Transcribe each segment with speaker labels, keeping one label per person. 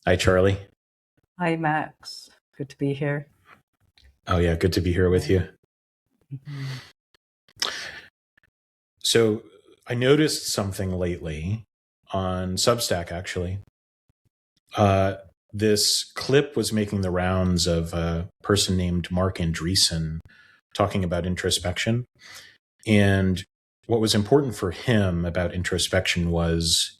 Speaker 1: Hi, Charlie.
Speaker 2: Hi, Max. Good to be here.
Speaker 1: Oh, yeah, good to be here with
Speaker 2: Yeah.
Speaker 1: you.
Speaker 2: Mhm.
Speaker 1: So, I noticed something lately on Substack, actually. Uh, this clip was making the rounds of a person named Mark Andreessen talking about introspection. And what was important for him about introspection was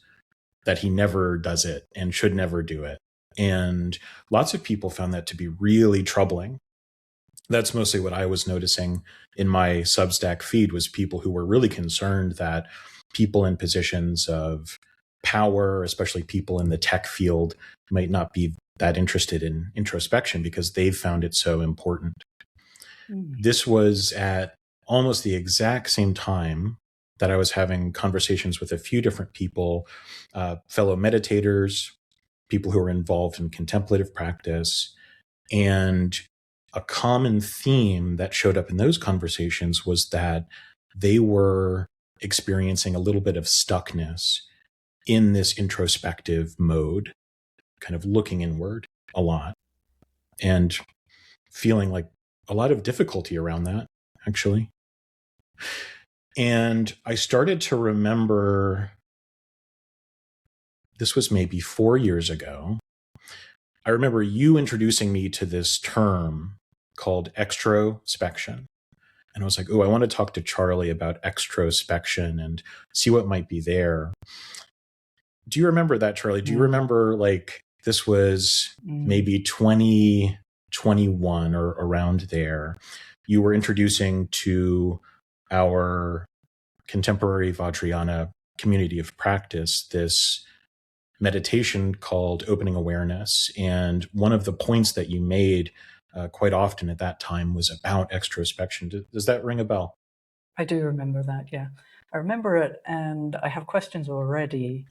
Speaker 1: that he never does it and should never do it. And lots of people found that to be really troubling. That's mostly what I was noticing in my Substack feed was people who were really concerned that people in positions of power, especially people in the tech field, might not be that interested in introspection because they've found it so important.
Speaker 2: Mm.
Speaker 1: This was at almost the exact same time that I was having conversations with a few different people, fellow meditators, people who are involved in contemplative practice, and a common theme that showed up in those conversations was that they were experiencing a little bit of stuckness in this introspective mode, kind of looking inward a lot and feeling like a lot of difficulty around that, actually. And I started to remember this was maybe 4 years ago. I remember you introducing me to this term called extrospection. And I was like, oh, I want to talk to Charlie about extrospection and see what might be there. Do you remember that, Charlie? Do you
Speaker 2: Mm.
Speaker 1: remember like this was
Speaker 2: Mm.
Speaker 1: maybe 2021 or around there? You were introducing to our contemporary Vajrayana community of practice this meditation called opening awareness. And one of the points that you made quite often at that time was about extrospection. Does that ring a bell?
Speaker 2: I do remember that, yeah. I remember it, and I have questions already.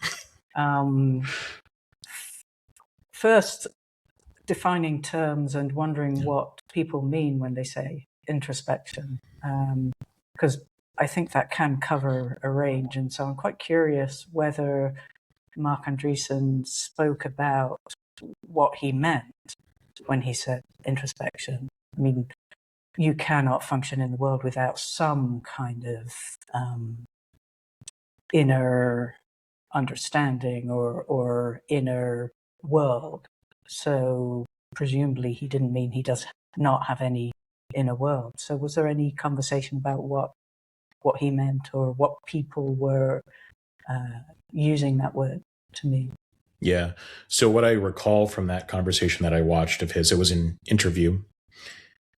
Speaker 2: First, defining terms and wondering what people mean when they say introspection, because I think that can cover a range. And so I'm quite curious whether Mark Andreessen spoke about what he meant when he said introspection. I mean, you cannot function in the world without some kind of inner understanding or inner world. So presumably he didn't mean he does not have any inner world. So was there any conversation about what he meant or what people were using that word to mean?
Speaker 1: Yeah. So what I recall from that conversation that I watched of his, it was an interview.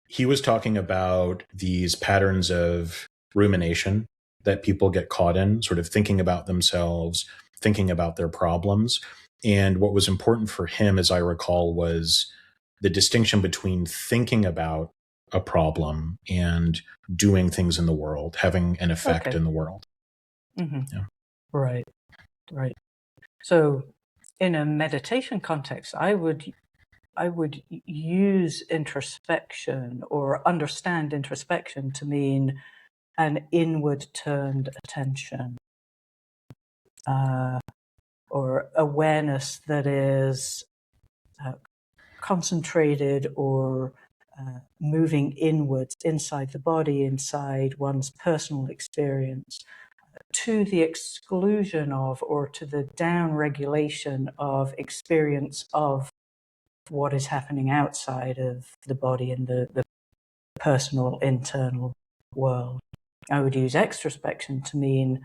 Speaker 1: He was talking about these patterns of rumination that people get caught in, sort of thinking about themselves, thinking about their problems. And what was important for him, as I recall, was the distinction between thinking about a problem and doing things in the world, having an effect
Speaker 2: Okay.
Speaker 1: in the world.
Speaker 2: Mm-hmm.
Speaker 1: Yeah.
Speaker 2: Right. Right. So in a meditation context, I would use introspection or understand introspection to mean an inward turned attention, or awareness that is uh, concentrated or moving inwards inside the body, inside one's personal experience, to the exclusion of or to the down regulation of experience of what is happening outside of the body and the personal internal world. I would use extrospection to mean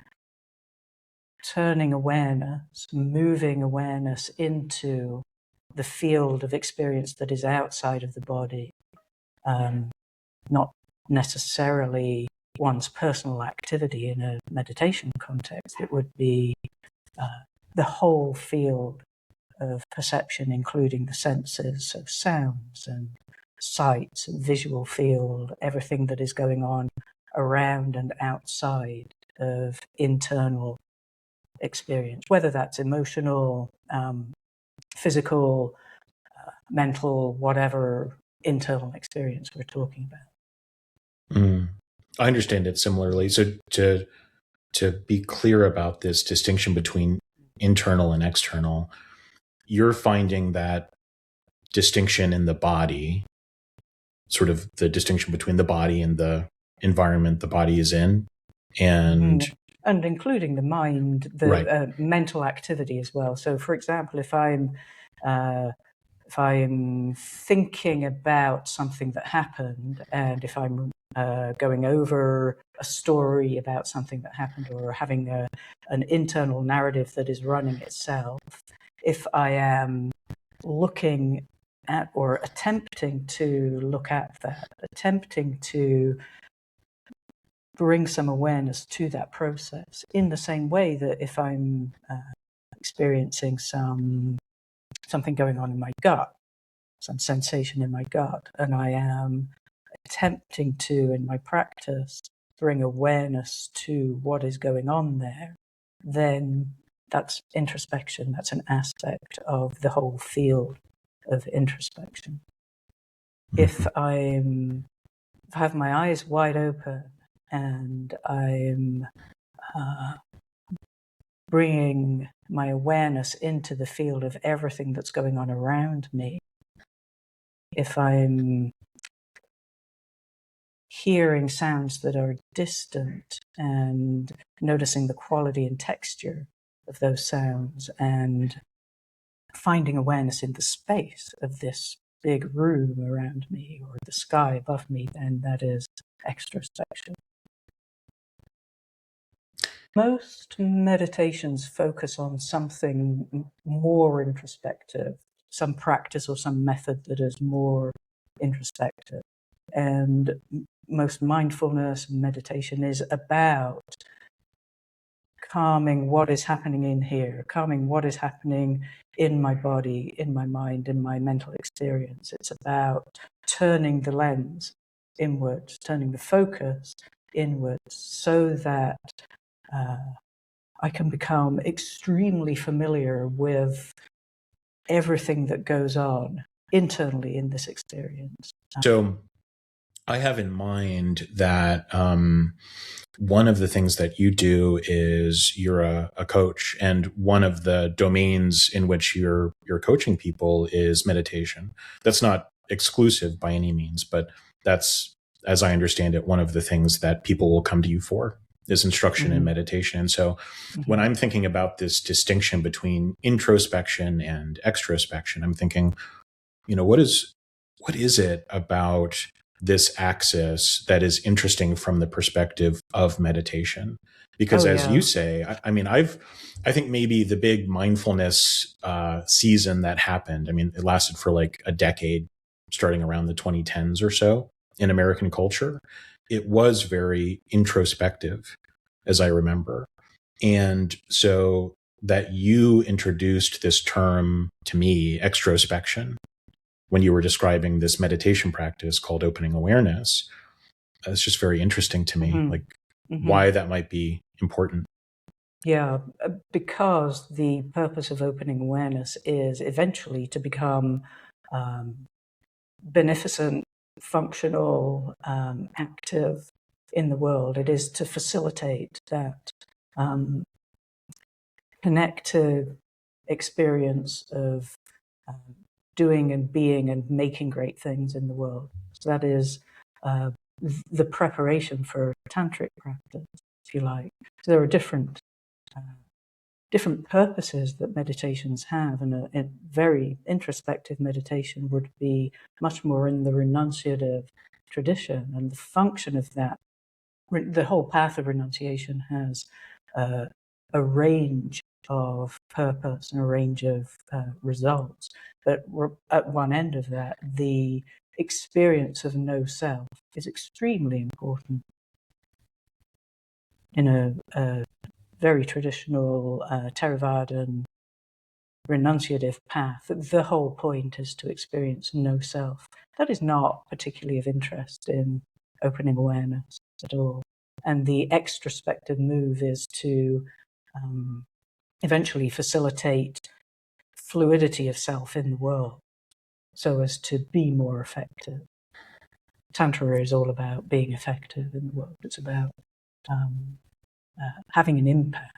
Speaker 2: turning awareness, moving awareness into the field of experience that is outside of the body, not necessarily one's personal activity in a meditation context. It would be the whole field of perception, including the senses of sounds and sights and visual field, everything that is going on around and outside of internal experience, whether that's emotional, physical, mental, whatever internal experience we're talking about.
Speaker 1: I understand it similarly. So to be clear about this distinction between internal and external, you're finding that distinction in the body, sort of the distinction between the body and the environment the body is in, and
Speaker 2: including the mind, the
Speaker 1: right.
Speaker 2: Mental activity as well. So, for example, if I'm thinking about something that happened, and if I'm going over a story about something that happened, or having an internal narrative that is running itself, if I am looking at or attempting to look at that, attempting to bring some awareness to that process, in the same way that if I'm experiencing something going on in my gut, some sensation in my gut, and I am attempting to, in my practice, bring awareness to what is going on there, then that's introspection. That's an aspect of the whole field of introspection. If I have my eyes wide open and I'm bringing my awareness into the field of everything that's going on around me, if I'm hearing sounds that are distant and noticing the quality and texture of those sounds and finding awareness in the space of this big room around me or the sky above me, then that is extrospection. Most meditations focus on something more introspective, some practice or some method that is more introspective. And most mindfulness and meditation is about calming what is happening in here, calming what is happening in my body, in my mind, in my mental experience. It's about turning the lens inwards, turning the focus inwards, so that I can become extremely familiar with everything that goes on internally in this experience.
Speaker 1: So I have in mind that one of the things that you do is you're a coach, and one of the domains in which you're coaching people is meditation. That's not exclusive by any means, but that's, as I understand it, one of the things that people will come to you for is instruction in meditation. And so when I'm thinking about this distinction between introspection and extrospection, I'm thinking, what is it about this axis that is interesting from the perspective of meditation? Because as you say, I think maybe the big mindfulness season that happened, it lasted for like a decade, starting around the 2010s or so in American culture. It was very introspective, as I remember. And so that you introduced this term to me, extrospection, when you were describing this meditation practice called opening awareness, it's just very interesting to me, why that might be important.
Speaker 2: Yeah, because the purpose of opening awareness is eventually to become beneficent, functional, active in the world. It is to facilitate that connected experience of doing and being and making great things in the world. So that is the preparation for tantric practice, if you like. So there are different purposes that meditations have, and a very introspective meditation would be much more in the renunciative tradition, and the function of that, the whole path of renunciation has a range of purpose and a range of results. But at one end of that, the experience of no self is extremely important. In a very traditional Theravadan renunciative path, the whole point is to experience no self. That is not particularly of interest in opening awareness at all. And the extrospective move is to eventually facilitate fluidity of self in the world so as to be more effective. Tantra is all about being effective in the world. It's about having an impact.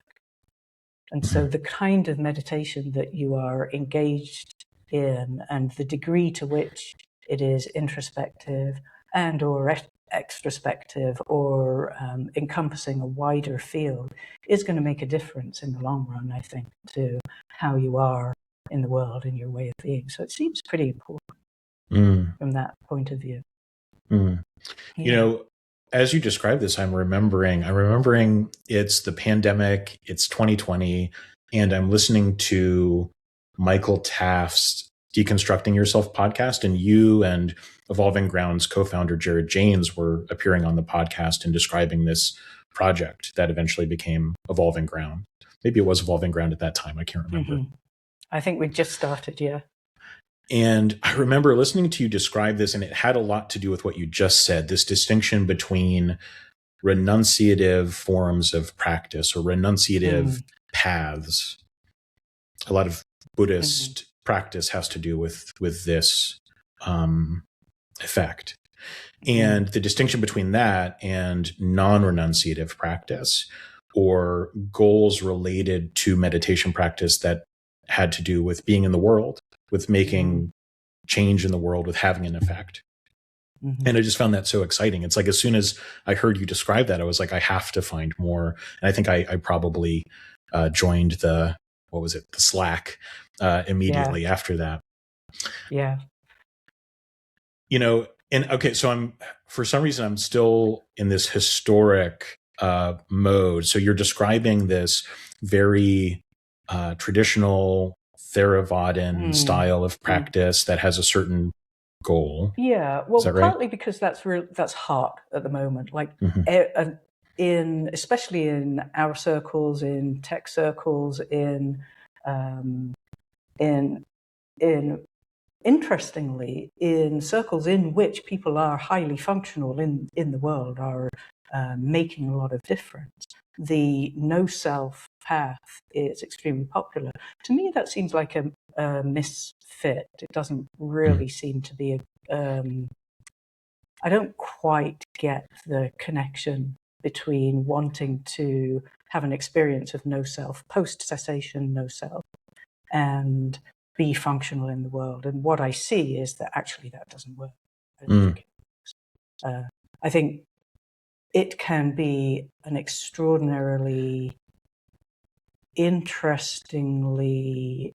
Speaker 2: And so the kind of meditation that you are engaged in and the degree to which it is introspective and or extrospective or encompassing a wider field is going to make a difference in the long run, I think, to how you are in the world and your way of being. So it seems pretty important from that point of view.
Speaker 1: You know, as you describe this, I'm remembering it's the pandemic, it's 2020, and I'm listening to Michael Taft's Deconstructing Yourself podcast, and you and Evolving Ground's co-founder Jared Janes were appearing on the podcast and describing this project that eventually became Evolving Ground. Maybe it was Evolving Ground at that time. I can't remember.
Speaker 2: I think we just started, yeah.
Speaker 1: And I remember listening to you describe this, and it had a lot to do with what you just said, this distinction between renunciative forms of practice or renunciative paths. A lot of Buddhist practice has to do with this effect. And the distinction between that and non-renunciative practice or goals related to meditation practice that had to do with being in the world, with making change in the world, with having an effect. And I just found that so exciting. It's like as soon as I heard you describe that, I was like, I have to find more. And I think I probably joined the Slack immediately after that.
Speaker 2: Yeah.
Speaker 1: You know, and okay, so for some reason, I'm still in this historic mode. So you're describing this very traditional Theravadan style of practice that has a certain goal.
Speaker 2: Yeah, well, partly
Speaker 1: right?
Speaker 2: because that's hot at the moment. Like especially in our circles, in tech circles, in interestingly, in circles in which people are highly functional in the world, are making a lot of difference. The no self path is extremely popular. To me, that seems like a misfit. It doesn't really seem to be I don't quite get the connection between wanting to have an experience of no self, post-cessation no self, and be functional in the world. And what I see is that actually that doesn't work. I don't think it works. I think it can be an extraordinarily interestingly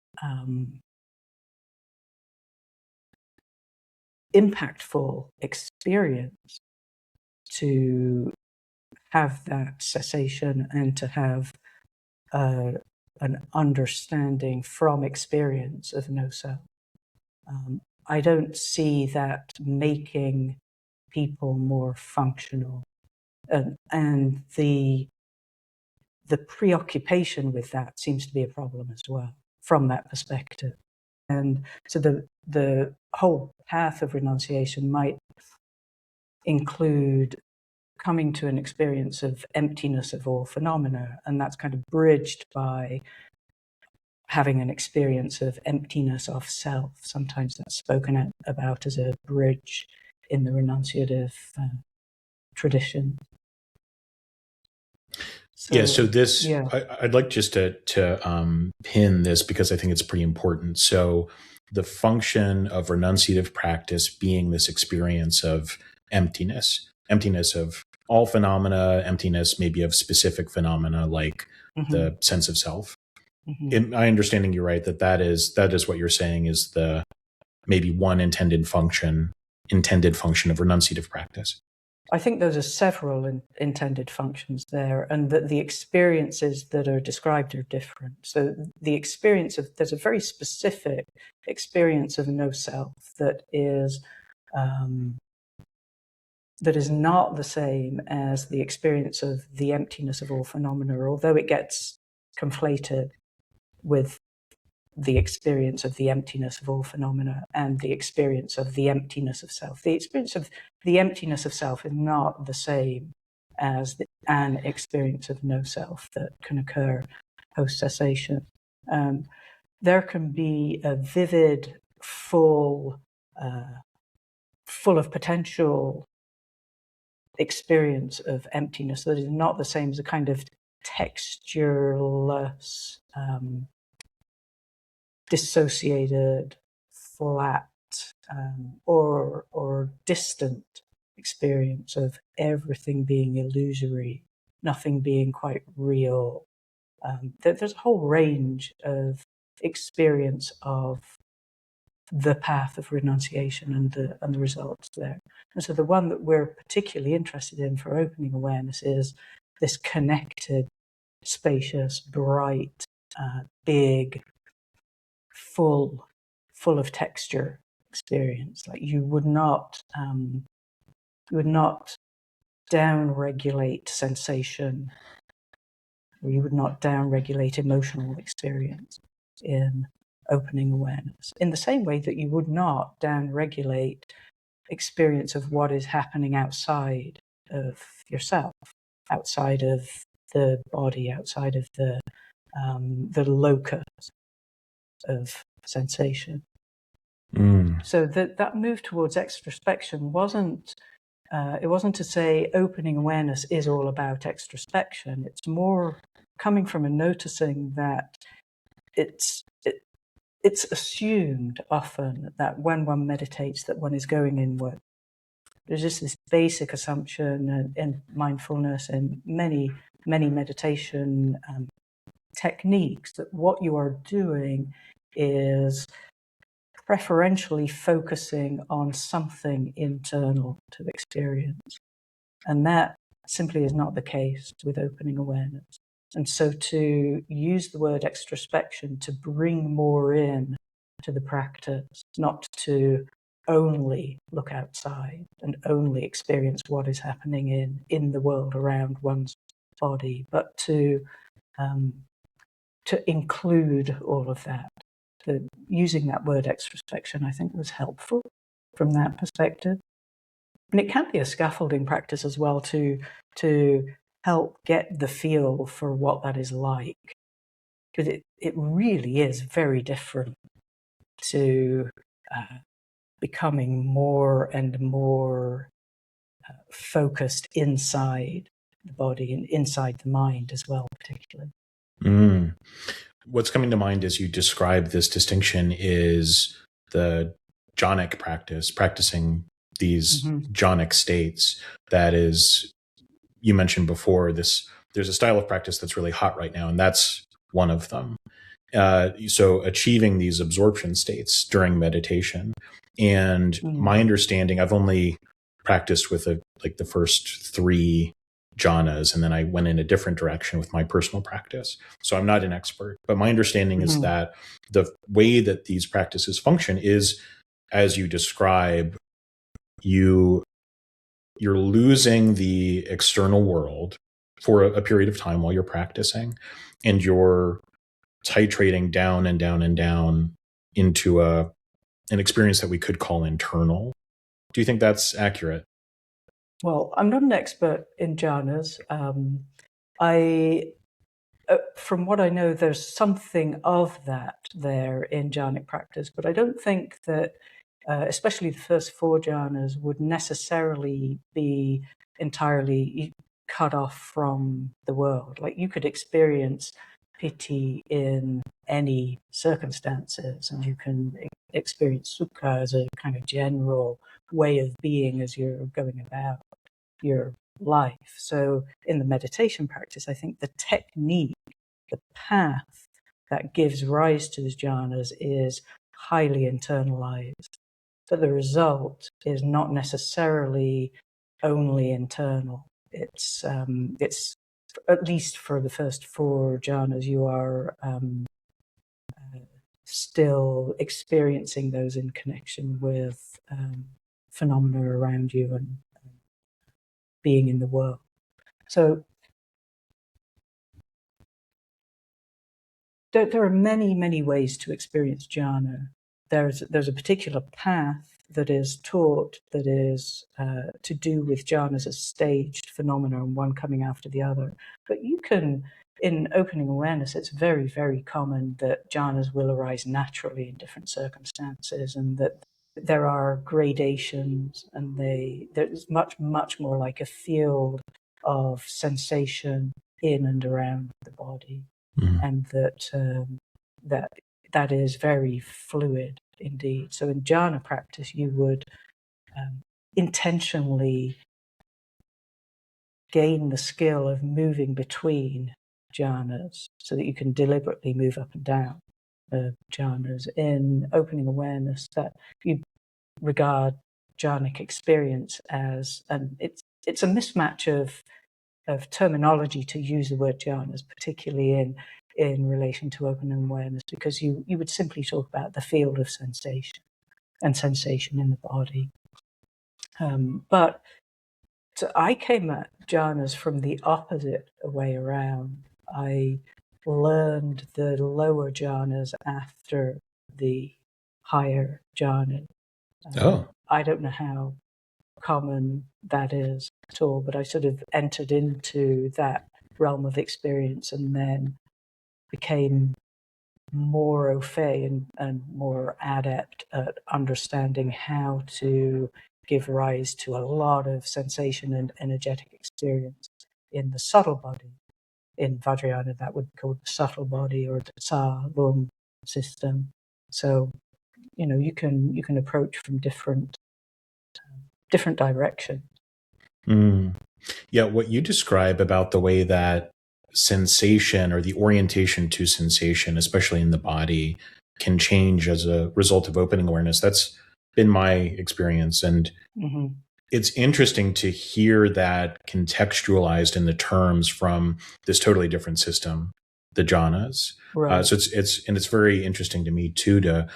Speaker 2: impactful experience to have that cessation and to have an understanding from experience of no self. I don't see that making people more functional, and the preoccupation with that seems to be a problem as well from that perspective. And so the whole path of renunciation might include coming to an experience of emptiness of all phenomena, and that's kind of bridged by having an experience of emptiness of self. Sometimes that's spoken about as a bridge in the renunciative tradition.
Speaker 1: So this, I'd like just to pin this because I think it's pretty important. So the function of renunciative practice being this experience of emptiness of all phenomena, emptiness maybe of specific phenomena like the sense of self. In my understanding, you're right that is what you're saying is the maybe one intended function of renunciative practice.
Speaker 2: I think those are several intended functions there, and that the experiences that are described are different. So the experience there's a very specific experience of no self that is not the same as the experience of the emptiness of all phenomena, although it gets conflated with the experience of the emptiness of all phenomena and the experience of the emptiness of self. The experience of the emptiness of self is not the same as an experience of no self that can occur post-cessation. There can be a vivid, full of potential experience of emptiness that is not the same as a kind of textureless, dissociated, flat, or distant experience of everything being illusory, nothing being quite real. There's a whole range of experience of the path of renunciation and the results there. And so the one that we're particularly interested in for opening awareness is this connected, spacious, bright, big, full of texture experience. Like you would not down-regulate sensation, or you would not down-regulate emotional experience in opening awareness, in the same way that you would not down-regulate experience of what is happening outside of yourself, outside of the body, outside of the locus of sensation. So that move towards extrospection wasn't to say opening awareness is all about extrospection. It's more coming from a noticing that it's assumed often that when one meditates that one is going inward. There's just this basic assumption in mindfulness and many meditation techniques that what you are doing is preferentially focusing on something internal to the experience. And that simply is not the case with opening awareness. And so to use the word extrospection to bring more in to the practice, not to only look outside and only experience what is happening in the world around one's body, but to include all of that. Using that word extrospection, I think, was helpful from that perspective. And it can be a scaffolding practice as well to help get the feel for what that is like. Because it really is very different to becoming more and more focused inside the body and inside the mind as well, particularly.
Speaker 1: What's coming to mind as you describe this distinction is the jhanic practice, practicing these jhanic states. That is, you mentioned before, there's a style of practice that's really hot right now, and that's one of them. So achieving these absorption states during meditation. And my understanding, I've only practiced with the first 3 jhanas, and then I went in a different direction with my personal practice. So I'm not an expert, but my understanding is that the way that these practices function is, as you describe, you're losing the external world for a period of time while you're practicing, and you're titrating down and down and down into an experience that we could call internal. Do you think that's accurate?
Speaker 2: Well, I'm not an expert in jhanas. From what I know, there's something of that there in jhanic practice, but I don't think that, especially the first 4 jhanas, would necessarily be entirely cut off from the world. Like you could experience piti in any circumstances, and you can experience sukha as a kind of general way of being as you're going about your life. So in the meditation practice, I think the technique, the path that gives rise to the jhanas is highly internalized, but the result is not necessarily only internal. It's at least for the first 4 jhanas, you are still experiencing those in connection with phenomena around you and being in the world. So there are many ways to experience jhana. There's a particular path that is taught that is to do with jhanas as staged phenomena, and one coming after the other. But you can, in opening awareness, it's very, very common that jhanas will arise naturally in different circumstances, and that there are gradations, and there's much more like a field of sensation in and around the body,
Speaker 1: Mm.
Speaker 2: and that is very fluid indeed. So in jhana practice, you would intentionally gain the skill of moving between jhanas so that you can deliberately move up and down jhanas in opening awareness, that you regard jhanic experience as, and it's a mismatch of terminology to use the word jhanas, particularly in relation to opening awareness, because you would simply talk about the field of sensation and sensation in the body. But I came at jhanas from the opposite way around. I learned the lower jhanas after the higher jhanas.
Speaker 1: Oh,
Speaker 2: I don't know how common that is at all, but I sort of entered into that realm of experience and then became more au fait and more adept at understanding how to give rise to a lot of sensation and energetic experience in the subtle body. In Vajrayana, that would be called the subtle body or the Sa Lung system. So, you can approach from different directions.
Speaker 1: mm. Yeah. What you describe about the way that sensation or the orientation to sensation, especially in the body, can change as a result of opening awareness. That's been my experience. And
Speaker 2: Mm-hmm.
Speaker 1: it's interesting to hear that contextualized in the terms from this totally different system, the jhanas.
Speaker 2: Right.
Speaker 1: So it's very interesting to me too to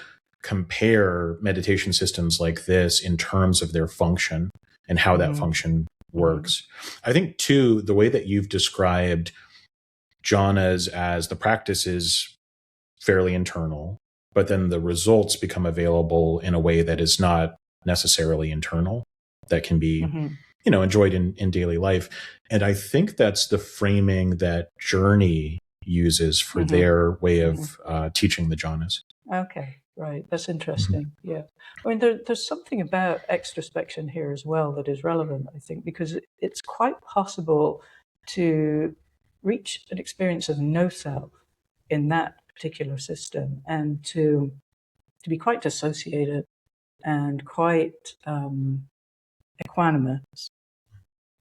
Speaker 1: compare meditation systems like this in terms of their function and how that
Speaker 2: Mm-hmm.
Speaker 1: function
Speaker 2: Mm-hmm.
Speaker 1: works. I think too, the way that you've described jhanas as the practice is fairly internal, but then the results become available in a way that is not necessarily internal, that can be,
Speaker 2: Mm-hmm.
Speaker 1: enjoyed in daily life. And I think that's the framing that Journey uses for
Speaker 2: Mm-hmm.
Speaker 1: their way
Speaker 2: Mm-hmm.
Speaker 1: of teaching the jhanas.
Speaker 2: Okay, right. That's
Speaker 1: Mhm.
Speaker 2: interesting. Yeah. I mean, there's something about extrospection here as well that is relevant, I think, because it's quite possible to reach an experience of no self in that particular system and to be quite dissociated and quite equanimous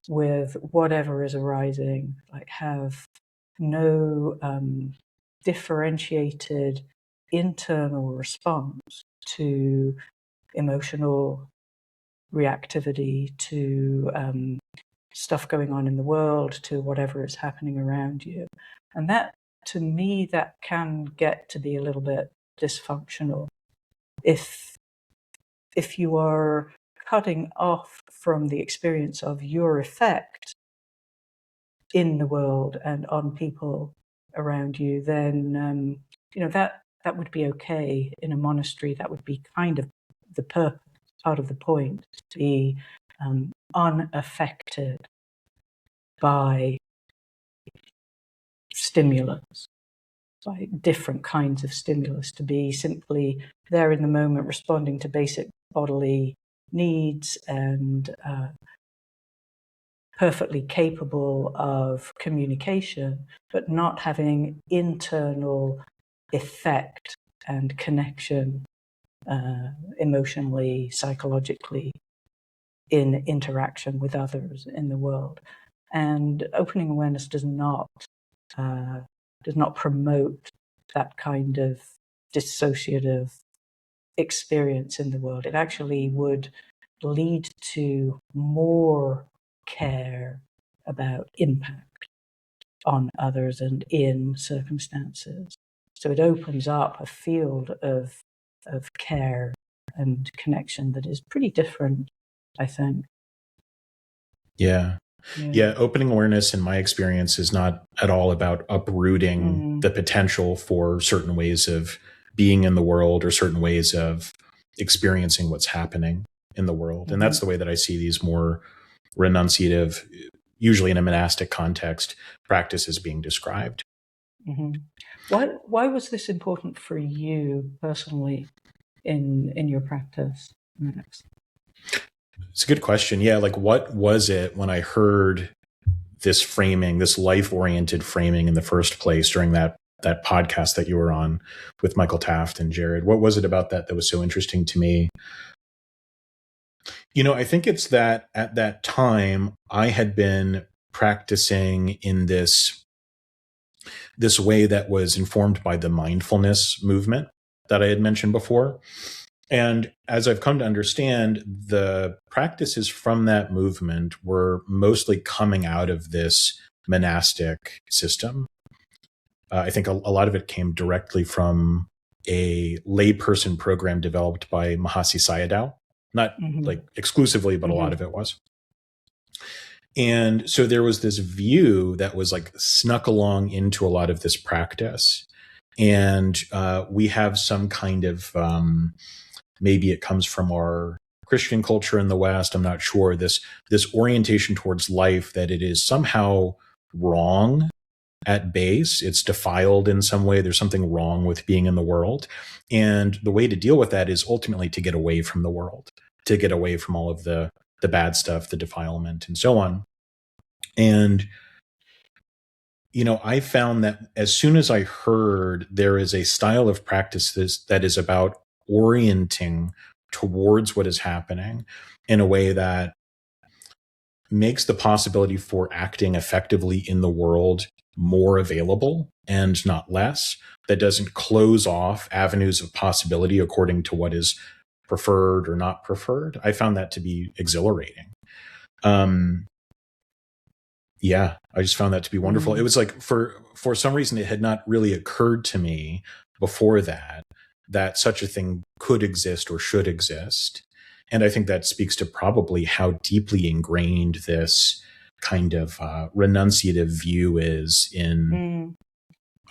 Speaker 2: with whatever is arising, like have no differentiated internal response to emotional reactivity, to stuff going on in the world, to whatever is happening around you. And that, to me, that can get to be a little bit dysfunctional if you are cutting off from the experience of your effect in the world and on people around you, then that would be okay in a monastery. That would be kind of the purpose, part of the point, to be unaffected by stimulus, by different kinds of stimulus, to be simply there in the moment, responding to basic bodily needs and perfectly capable of communication, but not having internal effect and connection emotionally, psychologically, in interaction with others in the world. And opening awareness does not promote that kind of dissociative experience in the world. It actually would lead to more care about impact on others and in circumstances. So it opens up a field of care and connection that is pretty different, I think.
Speaker 1: Yeah. Yeah. Opening awareness, in my experience, is not at all about uprooting the potential for certain ways of being in the world or certain ways of experiencing what's happening in the world. And that's the way that I see these more renunciative, usually in a monastic context, practices being described.
Speaker 2: Mm-hmm. Why was this important for you personally in your practice, Max?
Speaker 1: It's a good question. Yeah. Like, what was it when I heard this framing, this life-oriented framing in the first place during that podcast that you were on with Michael Taft and Jared. What was it about that was so interesting to me? I think it's that at that time I had been practicing in this way that was informed by the mindfulness movement that I had mentioned before. And as I've come to understand, the practices from that movement were mostly coming out of this monastic system. I think a lot of it came directly from a layperson program developed by Mahasi Sayadaw. Not like exclusively, but a lot of it was. And so there was this view that was like snuck along into a lot of this practice. And we have some kind of, maybe it comes from our Christian culture in the West, I'm not sure, this orientation towards life that it is somehow wrong at base. It's defiled in some way. There's something wrong with being in the world. And the way to deal with that is ultimately to get away from the world, to get away from all of the bad stuff, the defilement, and so on. And, I found that as soon as I heard there is a style of practice that is about orienting towards what is happening in a way that makes the possibility for acting effectively in the world more available and not less, that doesn't close off avenues of possibility according to what is preferred or not preferred, I found that to be exhilarating. Yeah, I just found that to be wonderful. It was like for some reason it had not really occurred to me before that such a thing could exist or should exist. And I think that speaks to probably how deeply ingrained this kind of renunciative view is in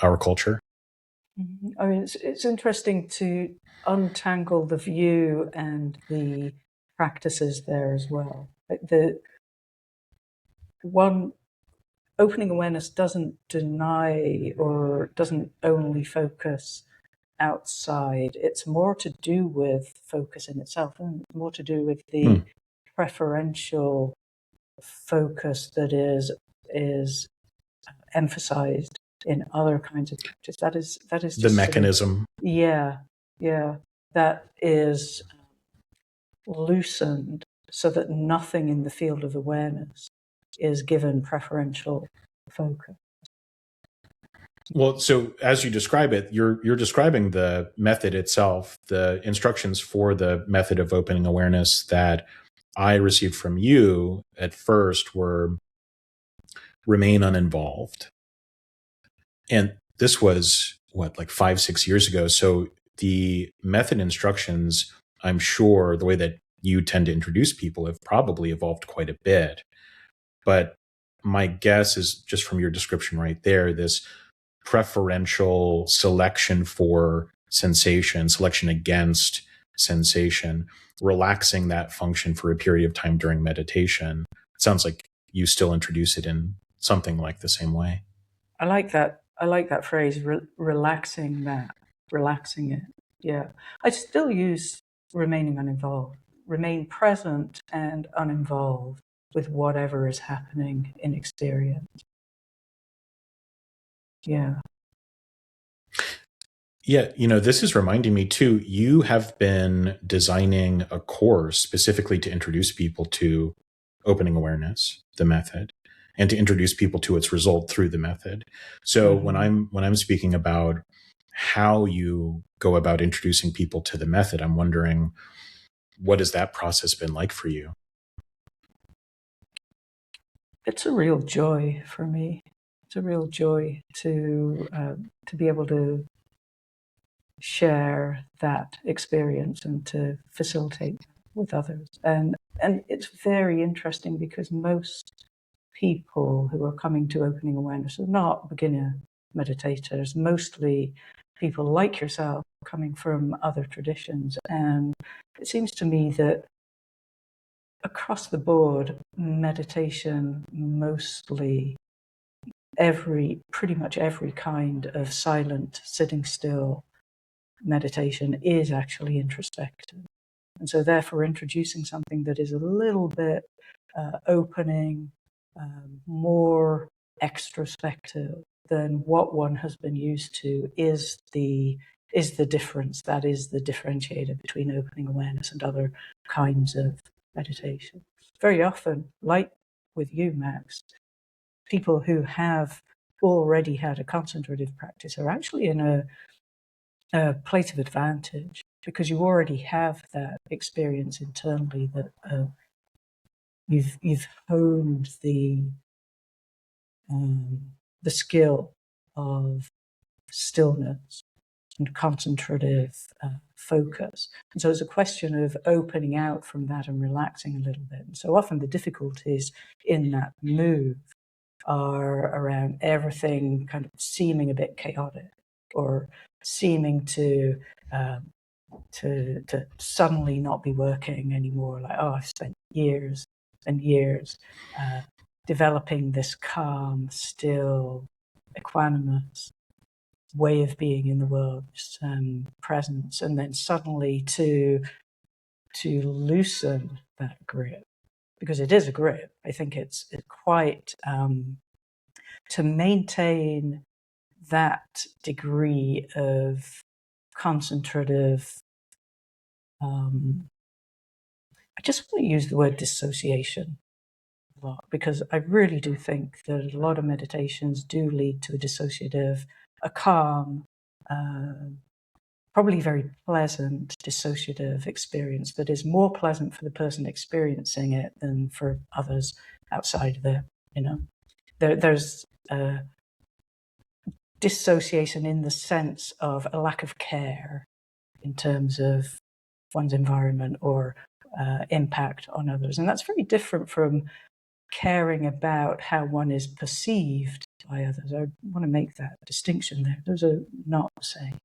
Speaker 1: our culture.
Speaker 2: I mean, it's interesting to untangle the view and the practices there as well. The one opening awareness doesn't deny or doesn't only focus outside. It's more to do with focus in itself and more to do with the preferential focus that is emphasized in other kinds of practice. That is just
Speaker 1: the mechanism.
Speaker 2: That is loosened so that nothing in the field of awareness is given preferential focus.
Speaker 1: Well, so as you describe it, you're describing the method itself, the instructions for the method of opening awareness that I received from you at first were remain uninvolved. And this was like 5-6 years ago. So the method instructions, I'm sure the way that you tend to introduce people have probably evolved quite a bit. But my guess is just from your description right there, this preferential selection for sensation, selection against sensation, relaxing that function for a period of time during meditation. It sounds like you still introduce it in something like the same way.
Speaker 2: I like that phrase, relaxing it. Yeah. I still use remaining uninvolved, remain present and uninvolved with whatever is happening in experience. Yeah.
Speaker 1: Yeah, this is reminding me too, you have been designing a course specifically to introduce people to opening awareness, the method, and to introduce people to its result through the method. So when I'm speaking about how you go about introducing people to the method, I'm wondering, what has that process been like for you?
Speaker 2: It's a real joy for me. It's a real joy to be able to share that experience and to facilitate with others. And it's very interesting because most people who are coming to opening awareness are not beginner meditators, mostly people like yourself coming from other traditions. And it seems to me that across the board, meditation mostly pretty much every kind of silent, sitting still meditation is actually introspective. And so therefore introducing something that is a little bit opening, more extrospective than what one has been used to is the difference. That is the differentiator between opening awareness and other kinds of meditation. Very often, like with you, Max, people who have already had a concentrative practice are actually in a place of advantage because you already have that experience internally that you've honed the skill of stillness and concentrative focus. And so it's a question of opening out from that and relaxing a little bit. And so often the difficulties in that move are around everything kind of seeming a bit chaotic or seeming to suddenly not be working anymore. Like, oh, I've spent years and years developing this calm, still, equanimous way of being in the world, presence, and then suddenly to loosen that grip, because it is a grip. I think it's quite to maintain that degree of concentrative. I just want to use the word dissociation a lot because I really do think that a lot of meditations do lead to a dissociative, a calm, probably very pleasant dissociative experience that is more pleasant for the person experiencing it than for others outside of it. There's dissociation in the sense of a lack of care in terms of one's environment or impact on others. And that's very different from caring about how one is perceived by others. I want to make that distinction there. Those are not the same.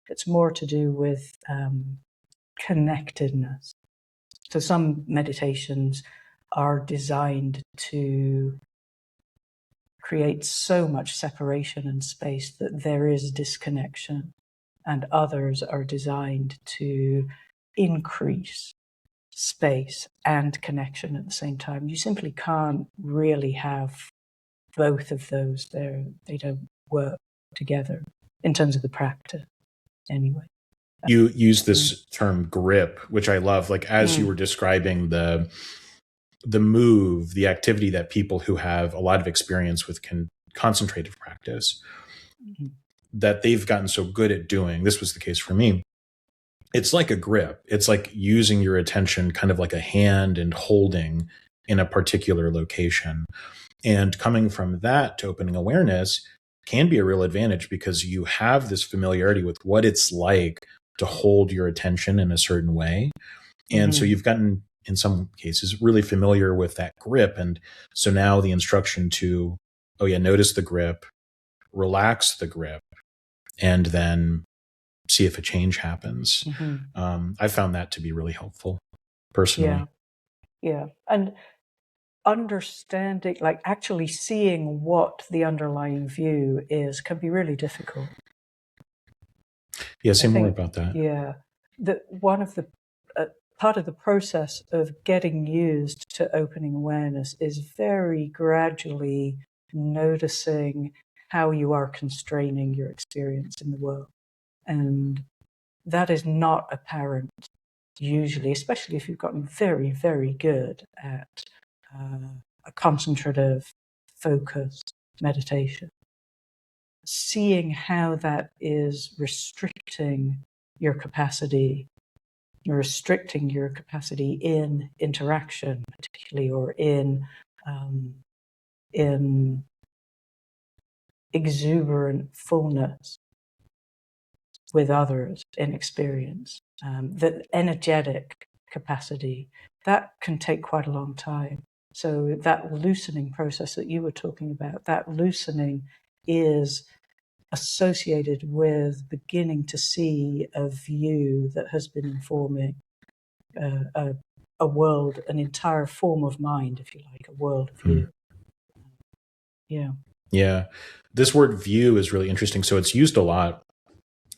Speaker 2: It's more to do with connectedness. So some meditations are designed to create so much separation and space that there is disconnection, and others are designed to increase space and connection at the same time. You simply can't really have both of those. They don't work together in terms of the practice anyway.
Speaker 1: You use this term grip, which I love. Like as you were describing the move, the activity that people who have a lot of experience with concentrative practice, that they've gotten so good at doing, this was the case for me. It's like a grip. It's like using your attention kind of like a hand and holding in a particular location. And coming from that to opening awareness can be a real advantage because you have this familiarity with what it's like to hold your attention in a certain way. And so you've gotten, in some cases, really familiar with that grip. And so now the instruction to, notice the grip, relax the grip, and then see if a change happens. I found that to be really helpful personally.
Speaker 2: Yeah. And understanding, like actually seeing what the underlying view is, can be really difficult.
Speaker 1: Yeah, say more about that.
Speaker 2: Yeah. One of the part of the process of getting used to opening awareness is very gradually noticing how you are constraining your experience in the world. And that is not apparent usually, especially if you've gotten very, very good at a concentrative, focused meditation. Seeing how that is restricting your capacity in interaction, particularly, or in exuberant fullness with others in experience. The energetic capacity, that can take quite a long time. So that loosening process that you were talking about, that loosening is associated with beginning to see a view that has been informing a world, an entire form of mind, if you like, a world view.
Speaker 1: Yeah. This word view is really interesting. So it's used a lot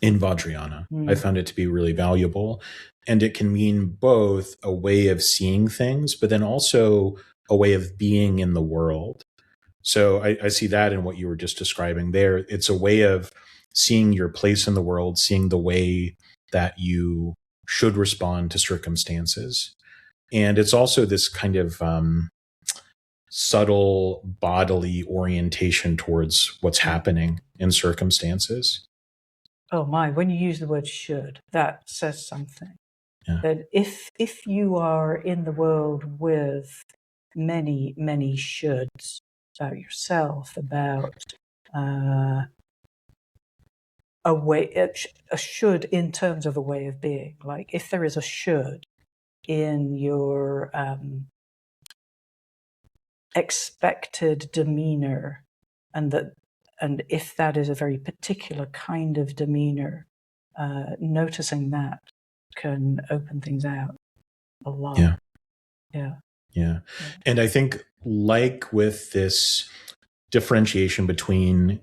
Speaker 1: in Vajrayana. I found it to be really valuable. And it can mean both a way of seeing things, but then also a way of being in the world. So I see that in what you were just describing there. It's a way of seeing your place in the world, seeing the way that you should respond to circumstances. And it's also this kind of subtle bodily orientation towards what's happening in circumstances.
Speaker 2: Oh my, when you use the word should, that says something.
Speaker 1: Yeah.
Speaker 2: That if you are in the world with many, many shoulds about yourself, about a should in terms of a way of being. Like if there is a should in your expected demeanor, and if that is a very particular kind of demeanor, noticing that can open things out a lot.
Speaker 1: Yeah.
Speaker 2: Yeah.
Speaker 1: Yeah. And I think, like with this differentiation between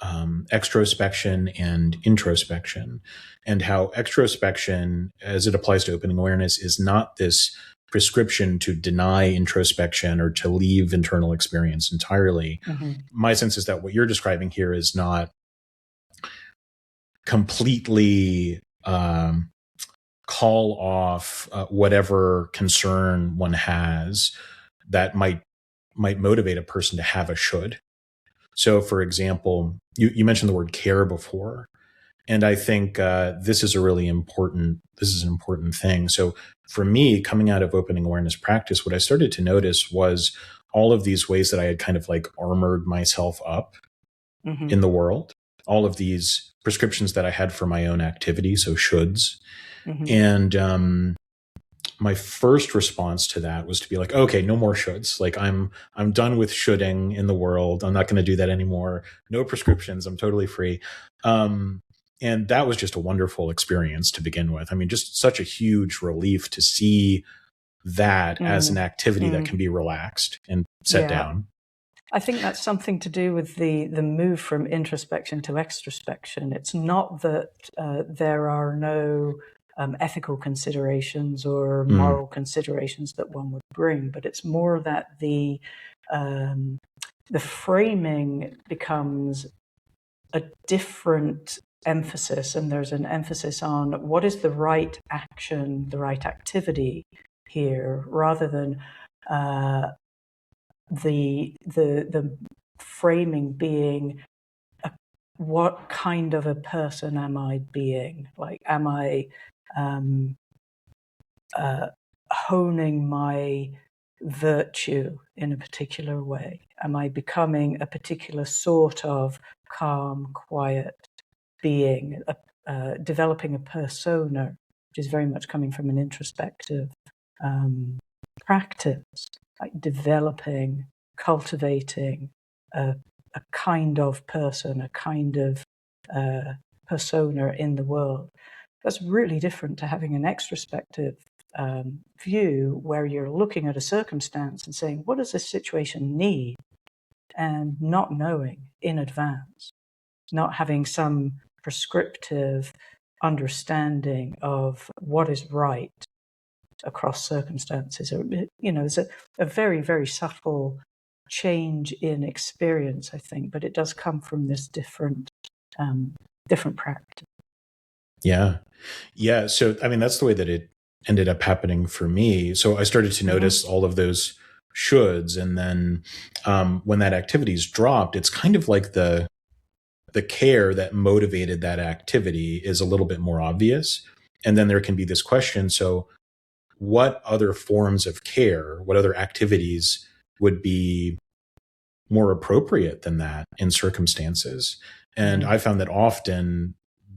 Speaker 1: extrospection and introspection, and how extrospection, as it applies to opening awareness, is not this prescription to deny introspection or to leave internal experience entirely.
Speaker 2: Mm-hmm.
Speaker 1: My sense is that what you're describing here is not completely call off whatever concern one has that might motivate a person to have a should. So, for example, you mentioned the word care before, and I think this is an important thing. So, for me, coming out of opening awareness practice, what I started to notice was all of these ways that I had kind of like armored myself up
Speaker 2: Mm-hmm.
Speaker 1: in the world, all of these prescriptions that I had for my own activity, so shoulds.
Speaker 2: Mm-hmm.
Speaker 1: And my first response to that was to be like, okay, no more shoulds. Like I'm done with shoulding in the world. I'm not going to do that anymore. No prescriptions. I'm totally free. And that was just a wonderful experience to begin with. I mean, just such a huge relief to see that as an activity that can be relaxed and set down.
Speaker 2: I think that's something to do with the move from introspection to extrospection. It's not that there are no ethical considerations or moral considerations that one would bring, but it's more that the framing becomes a different emphasis, and there's an emphasis on what is the right action, the right activity here, rather than the framing being what kind of a person am I being? Like, am I honing my virtue in a particular way? Am I becoming a particular sort of calm, quiet being, developing a persona, which is very much coming from an introspective practice, like developing, cultivating a kind of person, a kind of persona in the world. That's really different to having an extrospective view where you're looking at a circumstance and saying, what does this situation need? And not knowing in advance, not having some prescriptive understanding of what is right across circumstances. It's a very, very subtle change in experience, I think, but it does come from this different practice.
Speaker 1: Yeah. So, I mean, that's the way that it ended up happening for me. So I started to notice all of those shoulds. And then when that activity's dropped, it's kind of like the care that motivated that activity is a little bit more obvious. And then there can be this question. So what other forms of care, what other activities would be more appropriate than that in circumstances? And I found that often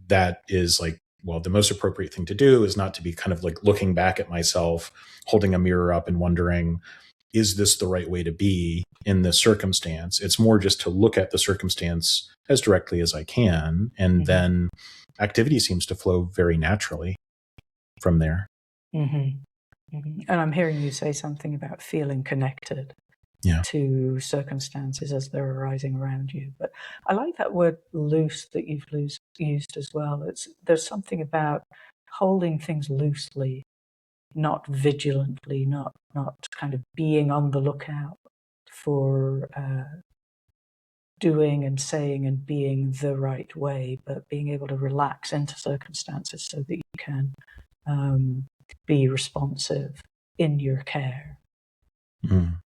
Speaker 1: that is like, well, the most appropriate thing to do is not to be kind of like looking back at myself, holding a mirror up and wondering, is this the right way to be in this circumstance? It's more just to look at the circumstance as directly as I can. And then activity seems to flow very naturally from there.
Speaker 2: And I'm hearing you say something about feeling connected to circumstances as they're arising around you. But I like that word loose that you've used as well. There's something about holding things loosely not vigilantly, not kind of being on the lookout for doing and saying and being the right way, but being able to relax into circumstances so that you can be responsive in your care.
Speaker 1: Mm.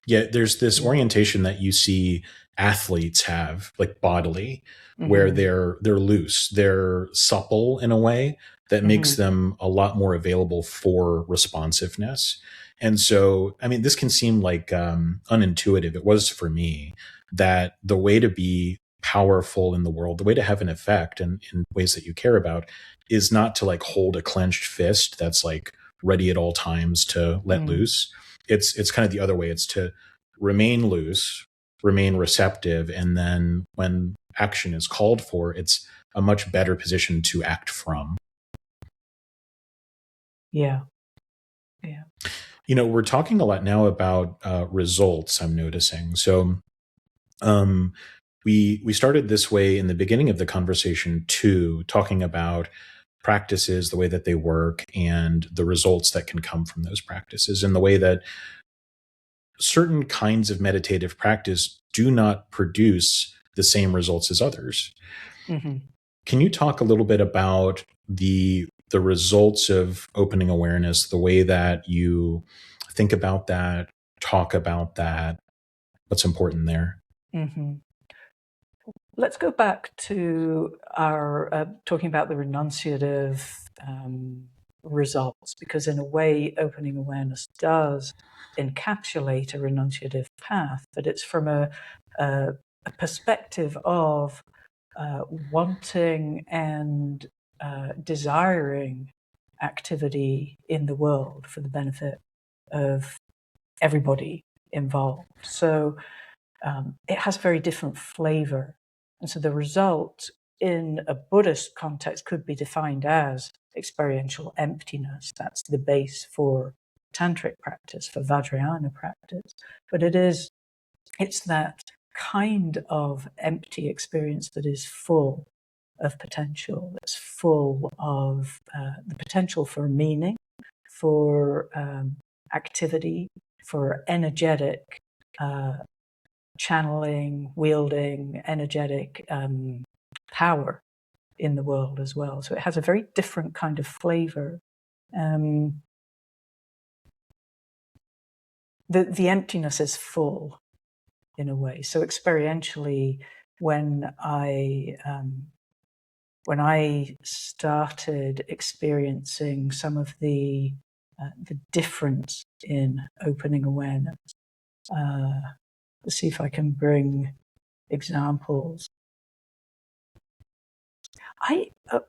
Speaker 1: Yeah, there's this orientation that you see athletes have, like bodily, where they're loose, they're supple in a way that makes them a lot more available for responsiveness. And so, I mean, this can seem like unintuitive. It was for me that the way to be powerful in the world, the way to have an effect in ways that you care about, is not to like hold a clenched fist that's like ready at all times to let loose. It's kind of the other way. It's to remain loose, remain receptive, and then when action is called for, it's a much better position to act from.
Speaker 2: Yeah.
Speaker 1: You know, we're talking a lot now about results, I'm noticing. So we started this way in the beginning of the conversation too, talking about practices, the way that they work, and the results that can come from those practices, and the way that certain kinds of meditative practice do not produce the same results as others. Can you talk a little bit about the results of opening awareness, the way that you think about that, talk about that, what's important there?
Speaker 2: Let's go back to our talking about the renunciative results, because in a way, opening awareness does encapsulate a renunciative path, but it's from a perspective of wanting and desiring activity in the world for the benefit of everybody involved. So it has a very different flavor. And so the result in a Buddhist context could be defined as experiential emptiness. That's the base for tantric practice, for Vajrayana practice. But it's that kind of empty experience that is full of potential, that's full of the potential for meaning, for activity, for energetic channeling, wielding, energetic power in the world as well. So it has a very different kind of flavor. The emptiness is full in a way. So experientially, when I started experiencing some of the difference in opening awareness, let's see if I can bring examples.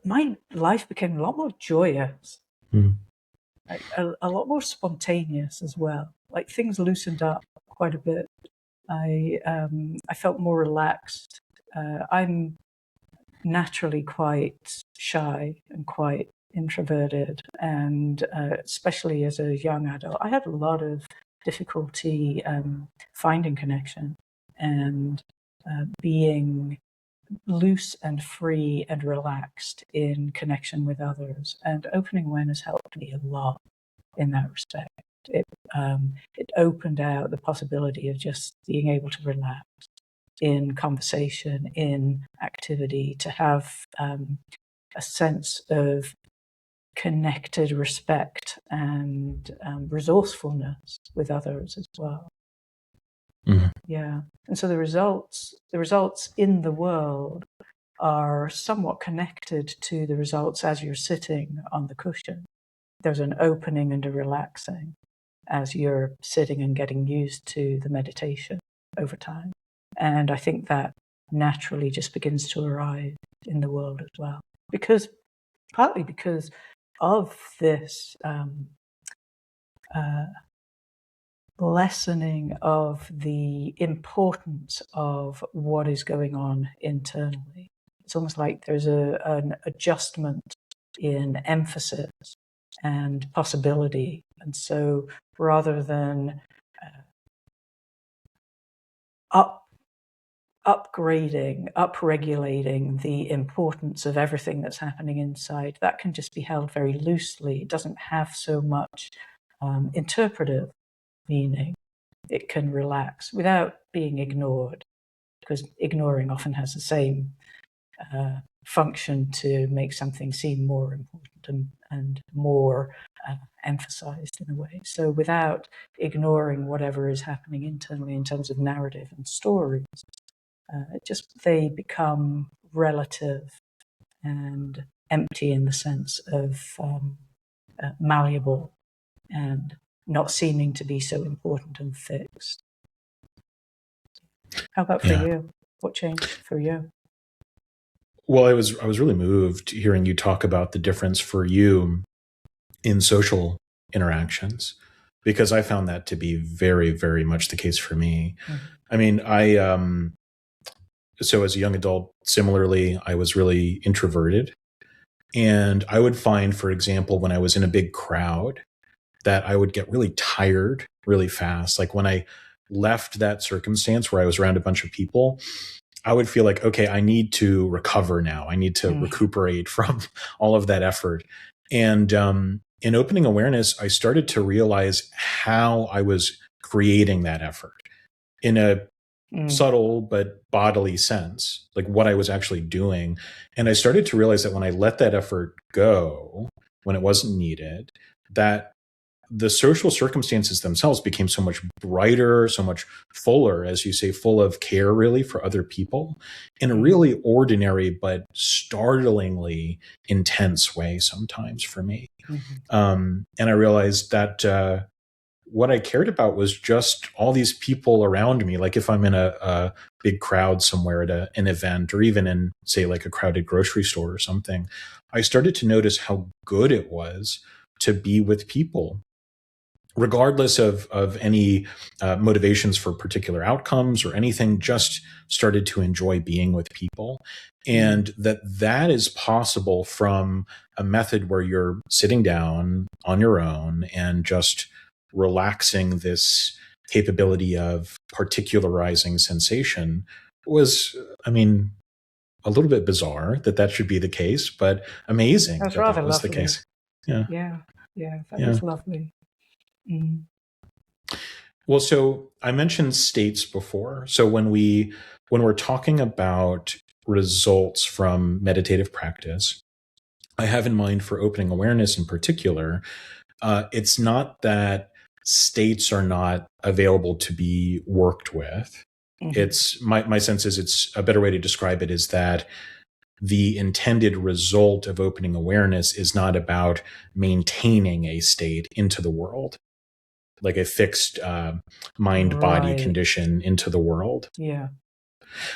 Speaker 2: My life became a lot more joyous, a lot more spontaneous as well. Like things loosened up quite a bit. I felt more relaxed. I'm naturally quite shy and quite introverted, and especially as a young adult, I had a lot of difficulty finding connection and being loose and free and relaxed in connection with others. And opening awareness helped me a lot in that respect. It opened out the possibility of just being able to relax in conversation, in activity, to have a sense of connected respect and resourcefulness with others as well. Yeah. And so the results in the world are somewhat connected to the results as you're sitting on the cushion. There's an opening and a relaxing as you're sitting and getting used to the meditation over time. And I think that naturally just begins to arise in the world as well. Partly because of this lessening of the importance of what is going on internally. It's almost like there's an adjustment in emphasis and possibility. And so rather than upgrading, upregulating the importance of everything that's happening inside, that can just be held very loosely. It doesn't have so much interpretive meaning. It can relax without being ignored, because ignoring often has the same function to make something seem more important and more emphasized in a way. So without ignoring whatever is happening internally in terms of narrative and stories, they become relative and empty in the sense of malleable and not seeming to be so important and fixed. How about for you? What changed for you?
Speaker 1: Well, I was really moved hearing you talk about the difference for you in social interactions, because I found that to be very, very much the case for me. Mm-hmm. I mean, so as a young adult, similarly, I was really introverted. And I would find, for example, when I was in a big crowd, that I would get really tired really fast. Like when I left that circumstance where I was around a bunch of people, I would feel like, okay, I need to recover now. I need to recuperate from all of that effort. And in opening awareness, I started to realize how I was creating that effort in a subtle but bodily sense, like what I was actually doing. And I started to realize that when I let that effort go, when it wasn't needed, that the social circumstances themselves became so much brighter, so much fuller, as you say, full of care really for other people in a really ordinary but startlingly intense way sometimes for me. And I realized that what I cared about was just all these people around me. Like if I'm in a big crowd somewhere at an event, or even in, say, like a crowded grocery store or something, I started to notice how good it was to be with people, regardless of any motivations for particular outcomes or anything. Just started to enjoy being with people. And that is possible from a method where you're sitting down on your own and just relaxing. This capability of particularizing sensation was, I mean, a little bit bizarre that should be the case, but amazing
Speaker 2: that was
Speaker 1: lovely.
Speaker 2: The case. Yeah, that is lovely.
Speaker 1: Well, so I mentioned states before. So when we're talking about results from meditative practice, I have in mind for opening awareness in particular, it's not that states are not available to be worked with. It's my sense is, it's a better way to describe it is that the intended result of opening awareness is not about maintaining a state into the world, like a fixed mind-body condition into the world.
Speaker 2: Yeah.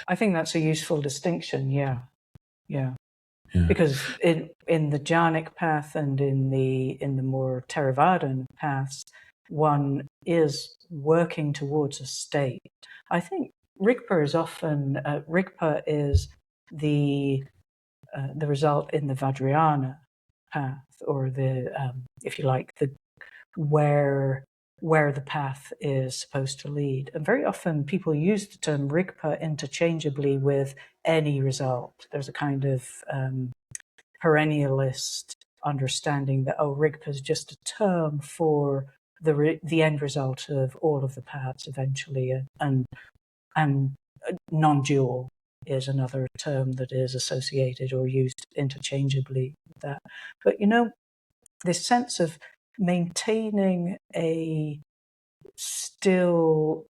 Speaker 2: I think that's a useful distinction. Yeah. Because in the jhanic path and in the more Theravadan paths, one is working towards a state. I think Rigpa is the result in the Vajrayana path, or the if you like, the where the path is supposed to lead. And very often people use the term Rigpa interchangeably with any result. There's a kind of perennialist understanding that, Rigpa is just a term for the end result of all of the paths eventually, and non-dual is another term that is associated or used interchangeably with that. But this sense of maintaining a still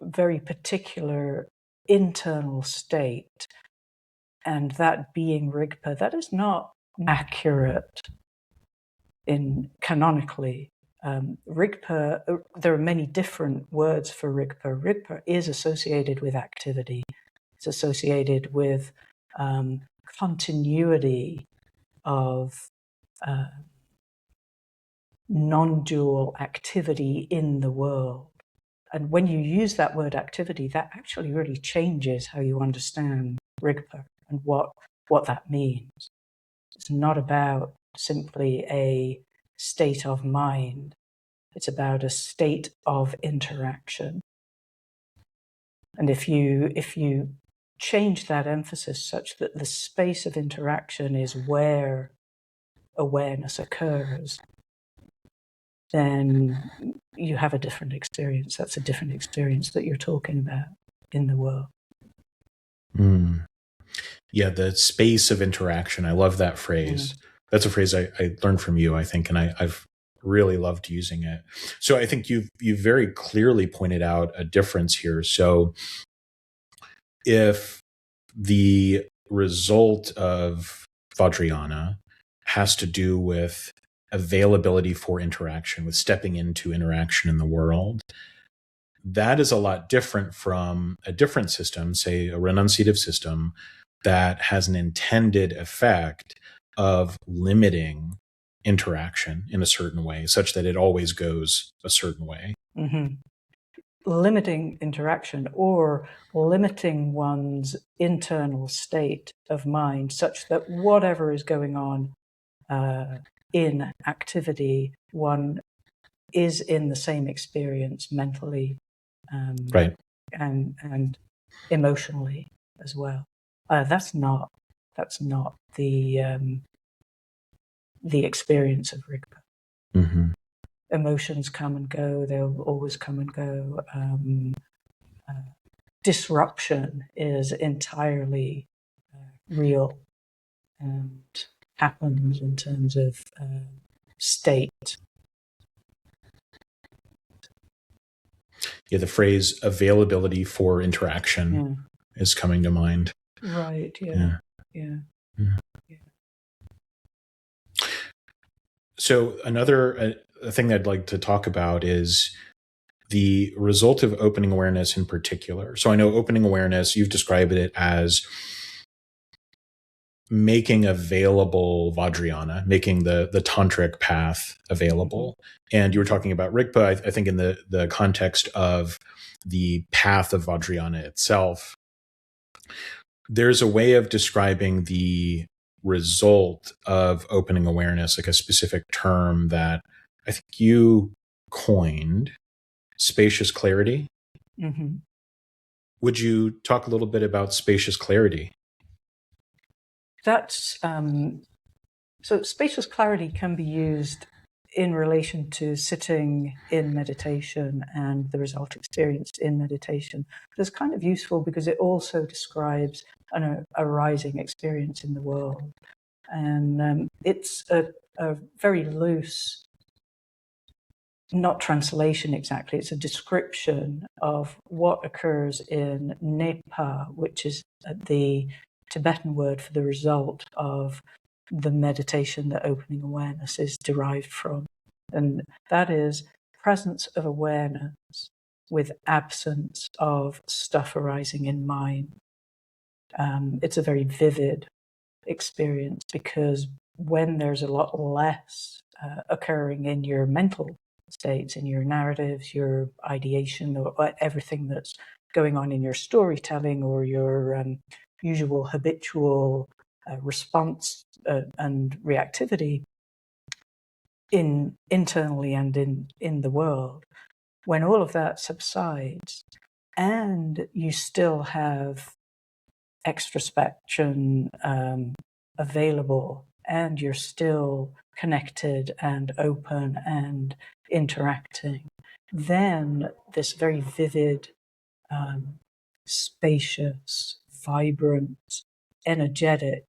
Speaker 2: very particular internal state, and that being Rigpa, that is not accurate canonically. Rigpa, there are many different words for Rigpa. Rigpa is associated with activity. It's associated with continuity of non-dual activity in the world. And when you use that word activity, that actually really changes how you understand Rigpa and what that means. It's not about simply a state of mind. It's about a state of interaction. And if you change that emphasis such that the space of interaction is where awareness occurs, then you have a different experience. That's a different experience that you're talking about in the world.
Speaker 1: Yeah, the space of interaction. I love that phrase. That's a phrase I learned from you, I think, and I've really loved using it. So I think you've very clearly pointed out a difference here. So if the result of Vajrayana has to do with availability for interaction, with stepping into interaction in the world, that is a lot different from a different system, say a renunciative system, that has an intended effect of limiting interaction in a certain way, such that it always goes a certain way.
Speaker 2: Limiting interaction or limiting one's internal state of mind such that whatever is going on in activity, one is in the same experience mentally
Speaker 1: right.
Speaker 2: and emotionally as well. That's not the experience of Rigpa. Emotions come and go; they'll always come and go. Disruption is entirely real and happens in terms of state.
Speaker 1: Yeah, the phrase availability for interaction is coming to mind.
Speaker 2: Right,
Speaker 1: yeah. So another thing I'd like to talk about is the result of opening awareness in particular. So I know opening awareness, you've described it as making available Vajrayana, making the tantric path available. And you were talking about Rigpa, I think in the context of the path of Vajrayana itself. There's a way of describing the result of opening awareness, like a specific term that I think you coined, spacious clarity. Would you talk a little bit about spacious clarity?
Speaker 2: That's so spacious clarity can be used in relation to sitting in meditation and the result experienced in meditation. It's kind of useful because it also describes an arising experience in the world. And it's a very loose, not translation exactly, it's a description of what occurs in Nepa, which is the Tibetan word for the result of the meditation that opening awareness is derived from. And that is presence of awareness with absence of stuff arising in mind. It's a very vivid experience because when there's a lot less occurring in your mental states, in your narratives, your ideation, or everything that's going on in your storytelling or your usual habitual response and reactivity internally and in the world, when all of that subsides and you still have extrospection available and you're still connected and open and interacting, then this very vivid, spacious, vibrant, energetic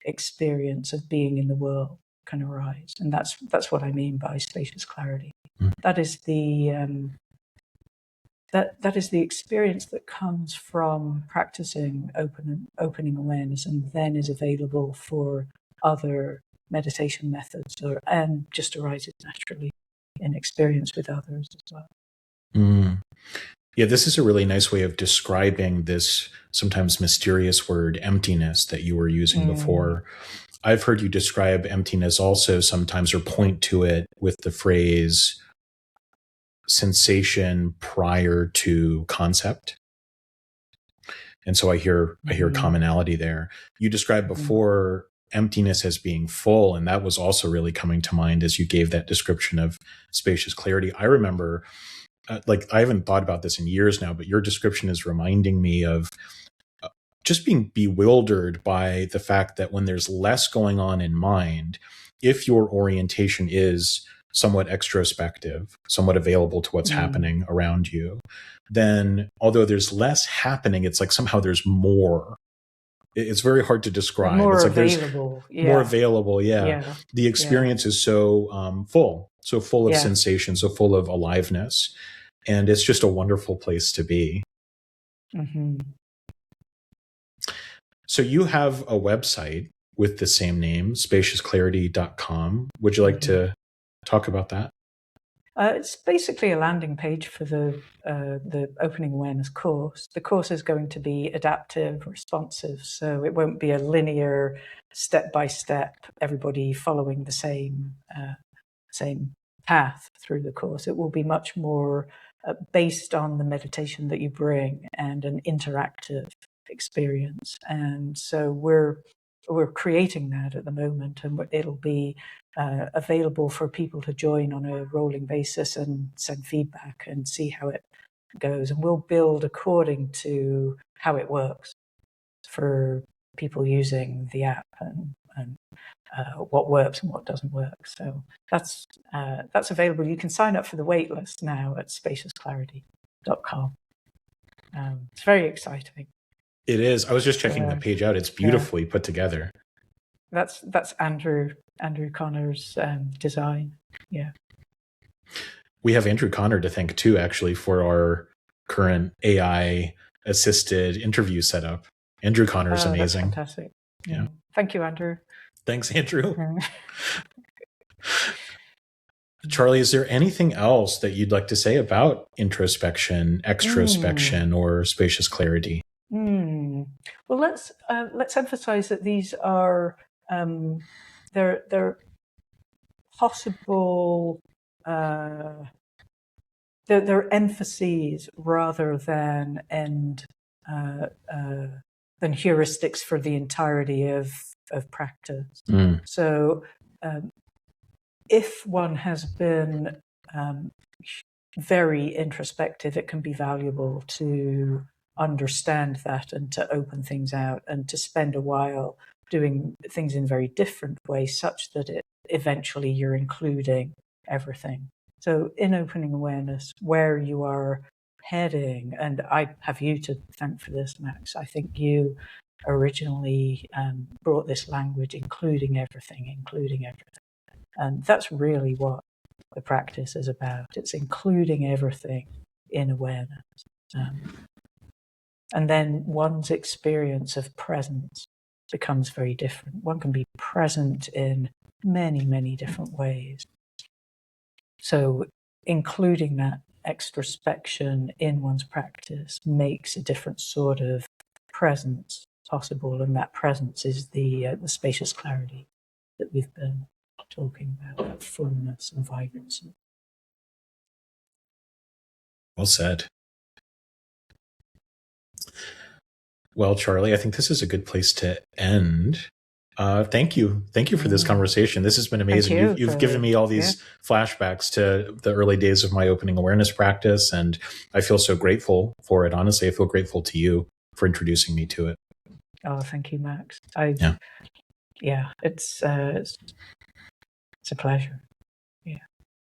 Speaker 2: experience of being in the world can arise. And that's what I mean by spacious clarity. That is the that is the experience that comes from practicing opening awareness and then is available for other meditation methods and just arises naturally in experience with others as well.
Speaker 1: Yeah, this is a really nice way of describing this sometimes mysterious word emptiness that you were using before. I've heard you describe emptiness also sometimes, or point to it with the phrase sensation prior to concept. And so I hear commonality there. You described before emptiness as being full, and that was also really coming to mind as you gave that description of spacious clarity. I remember, I haven't thought about this in years now, but your description is reminding me of just being bewildered by the fact that when there's less going on in mind, if your orientation is somewhat extrospective, somewhat available to what's happening around you, then although there's less happening, it's like somehow there's more. It's very hard to describe.
Speaker 2: More
Speaker 1: it's like
Speaker 2: available.
Speaker 1: There's more available. Yeah. The experience is so full of sensation, so full of aliveness. And it's just a wonderful place to be.
Speaker 2: Mm-hmm.
Speaker 1: So you have a website with the same name, spaciousclarity.com. Would you like to talk about that?
Speaker 2: It's basically a landing page for the opening awareness course. The course is going to be adaptive, responsive, so it won't be a linear, step-by-step, everybody following the same path through the course. It will be much more based on the meditation that you bring and an interactive experience. And so we're creating that at the moment, and it'll be available for people to join on a rolling basis and send feedback and see how it goes. And we'll build according to how it works for people using the app and what works and what doesn't work. So that's available. You can sign up for the wait list now at spaciousclarity.com. It's very exciting.
Speaker 1: It is. I was just checking the page out. It's beautifully put together.
Speaker 2: That's Andrew Connor's design. Yeah.
Speaker 1: We have Andrew Connor to thank too, actually, for our current AI assisted interview setup. Andrew Connor is amazing.
Speaker 2: That's fantastic. Yeah. Thank you, Andrew.
Speaker 1: Thanks, Andrew. Charlie, is there anything else that you'd like to say about introspection, extrospection, or spacious clarity?
Speaker 2: Well, let's emphasize that these are they're possible. They're emphases rather than heuristics for the entirety of practice. So if one has been very introspective, it can be valuable to understand that and to open things out and to spend a while doing things in very different ways, such that eventually you're including everything. So in opening awareness, where you are heading, and I have you to thank for this, Max. I think you originally brought this language, including everything. And that's really what the practice is about. It's including everything in awareness. And then one's experience of presence becomes very different. One can be present in many, many different ways. So including that extrospection in one's practice makes a different sort of presence possible, and that presence is the spacious clarity that we've been talking about, that fullness and vibrancy.
Speaker 1: Well said. Well, Charlie, I think this is a good place to end. Thank you for this conversation. This has been amazing. You've given me all these flashbacks to the early days of my opening awareness practice, and I feel so grateful for it. Honestly, I feel grateful to you for introducing me to it.
Speaker 2: Oh, thank you, Max. It's a pleasure. Yeah.